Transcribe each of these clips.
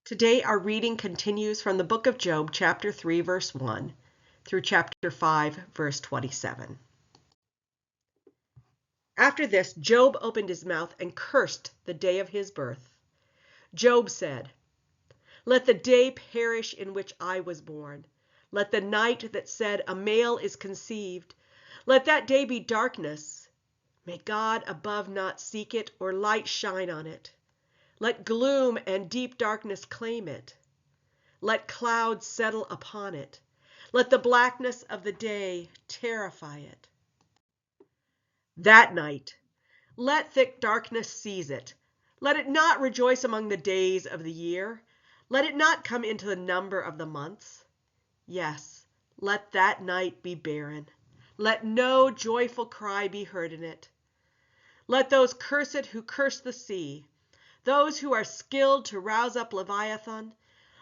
Today our reading continues from the book of Job, chapter 3, verse 1, through chapter 5, verse 27. After this, Job opened his mouth and cursed the day of his birth. Job said, "Let the day perish in which I was born. Let the night that said, a male is conceived. Let that day be darkness. May God above not seek it, or light shine on it. Let gloom and deep darkness claim it. Let clouds settle upon it. Let the blackness of the day terrify it. That night, let thick darkness seize it. Let it not rejoice among the days of the year. Let it not come into the number of the months. Yes, let that night be barren. Let no joyful cry be heard in it. Let those curse it who curse the sea, those who are skilled to rouse up Leviathan.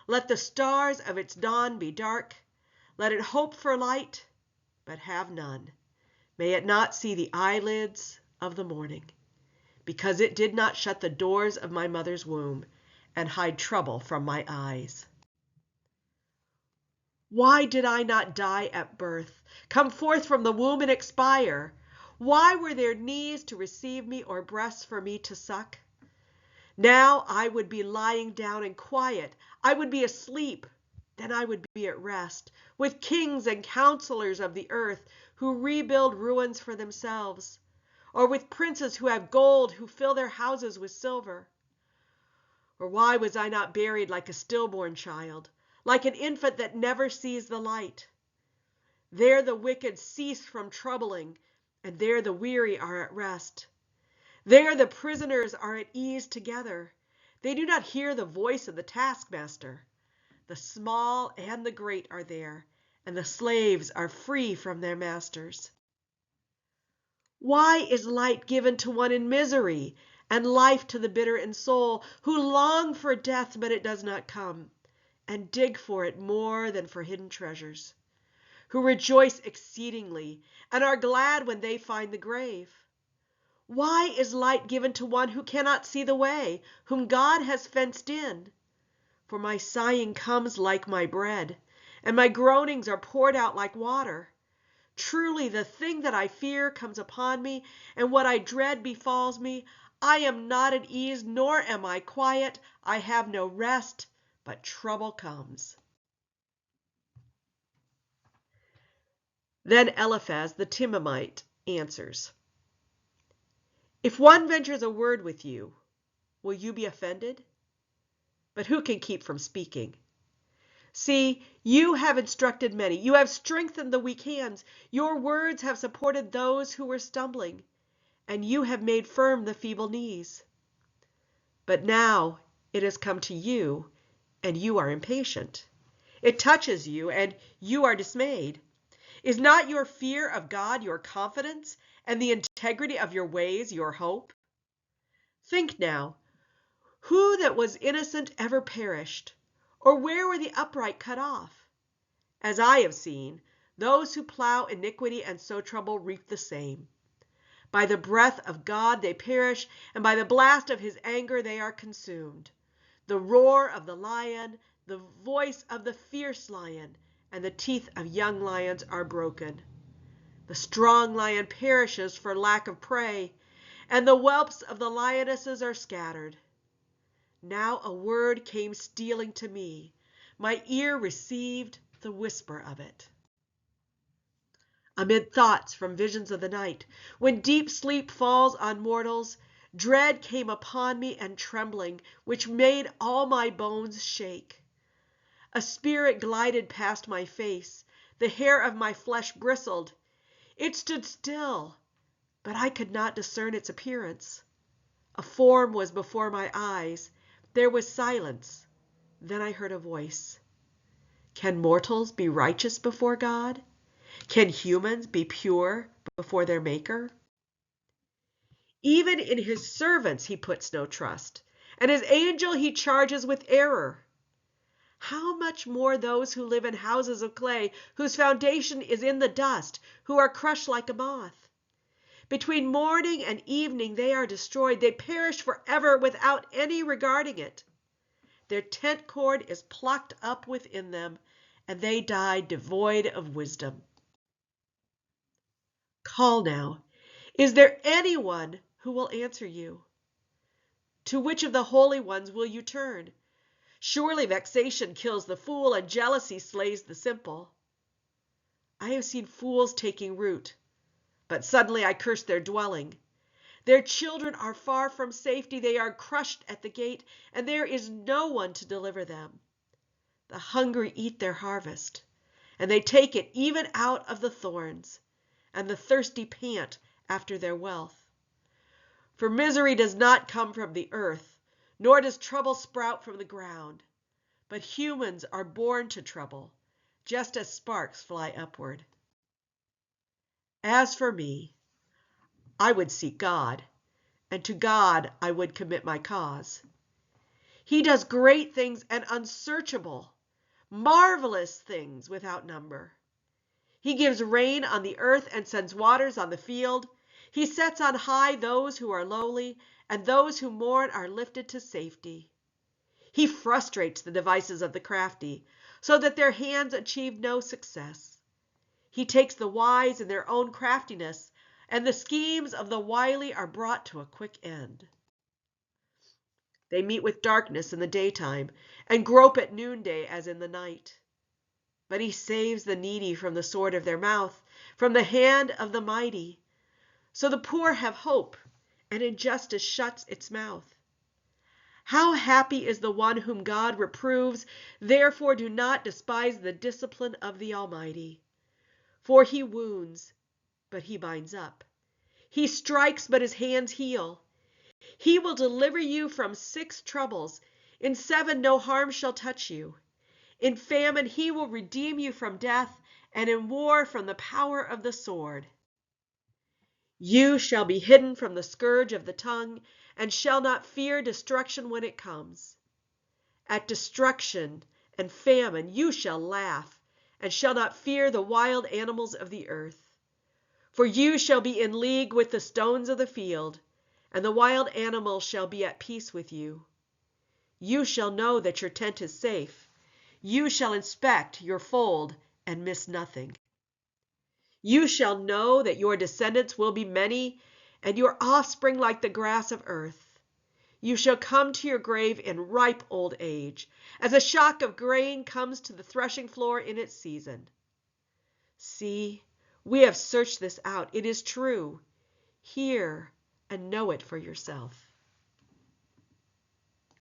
Let the stars of its dawn be dark. Let it hope for light, but have none. May it not see the eyelids of the morning, because it did not shut the doors of my mother's womb and hide trouble from my eyes. Why did I not die at birth, come forth from the womb and expire? Why were there knees to receive me, or breasts for me to suck? Now I would be lying down and quiet. I would be asleep. Then I would be at rest, with kings and counselors of the earth who rebuild ruins for themselves, or with princes who have gold, who fill their houses with silver. Or why was I not buried like a stillborn child, like an infant that never sees the light? There the wicked cease from troubling, and there the weary are at rest. There the prisoners are at ease together. They do not hear the voice of the taskmaster. The small and the great are there, and the slaves are free from their masters. Why is light given to one in misery, and life to the bitter in soul, who long for death, but it does not come, and dig for it more than for hidden treasures, who rejoice exceedingly, and are glad when they find the grave? Why is light given to one who cannot see the way, whom God has fenced in? For my sighing comes like my bread, and my groanings are poured out like water. Truly the thing that I fear comes upon me, and what I dread befalls me. I am not at ease, nor am I quiet. I have no rest, but trouble comes." Then Eliphaz the Temanite answers, "If one ventures a word with you, will you be offended? But who can keep from speaking? See, you have instructed many. You have strengthened the weak hands. Your words have supported those who were stumbling, and you have made firm the feeble knees. But now it has come to you, and you are impatient. It touches you, and you are dismayed. Is not your fear of God your confidence, and the integrity of your ways your hope? Think now, who that was innocent ever perished? Or where were the upright cut off? As I have seen, those who plow iniquity and sow trouble reap the same. By the breath of God they perish, and by the blast of his anger they are consumed. The roar of the lion, the voice of the fierce lion, and the teeth of young lions are broken. The strong lion perishes for lack of prey, and the whelps of the lionesses are scattered. Now a word came stealing to me. My ear received the whisper of it. Amid thoughts from visions of the night, when deep sleep falls on mortals, dread came upon me and trembling, which made all my bones shake. A spirit glided past my face. The hair of my flesh bristled. It stood still, but I could not discern its appearance. A form was before my eyes. There was silence. Then I heard a voice. Can mortals be righteous before God? Can humans be pure before their Maker? Even in his servants he puts no trust, and his angel he charges with error. How much more those who live in houses of clay, whose foundation is in the dust, who are crushed like a moth? Between morning and evening they are destroyed. They perish forever without any regarding it. Their tent cord is plucked up within them, and they die devoid of wisdom. Call now. Is there anyone who will answer you? To which of the holy ones will you turn? Surely vexation kills the fool, and jealousy slays the simple. I have seen fools taking root, but suddenly I curse their dwelling. Their children are far from safety. They are crushed at the gate, and there is no one to deliver them. The hungry eat their harvest, and they take it even out of the thorns, and the thirsty pant after their wealth. For misery does not come from the earth, nor does trouble sprout from the ground. But humans are born to trouble, just as sparks fly upward. As for me, I would seek God, and to God I would commit my cause. He does great things and unsearchable, marvelous things without number. He gives rain on the earth and sends waters on the field. He sets on high those who are lowly, and those who mourn are lifted to safety. He frustrates the devices of the crafty, so that their hands achieve no success. He takes the wise in their own craftiness, and the schemes of the wily are brought to a quick end. They meet with darkness in the daytime, and grope at noonday as in the night. But he saves the needy from the sword of their mouth, from the hand of the mighty. So the poor have hope, and injustice shuts its mouth. How happy is the one whom God reproves! Therefore do not despise the discipline of the Almighty. For he wounds, but he binds up. He strikes, but his hands heal. He will deliver you from 6 troubles. In 7 no harm shall touch you. In famine he will redeem you from death, and in war from the power of the sword. You shall be hidden from the scourge of the tongue, and shall not fear destruction when it comes. At destruction and famine you shall laugh, and shall not fear the wild animals of the earth. For you shall be in league with the stones of the field, and the wild animals shall be at peace with you. You shall know that your tent is safe. You shall inspect your fold and miss nothing. You shall know that your descendants will be many, and your offspring like the grass of earth. You shall come to your grave in ripe old age, as a shock of grain comes to the threshing floor in its season. See, we have searched this out. It is true. Hear and know it for yourself.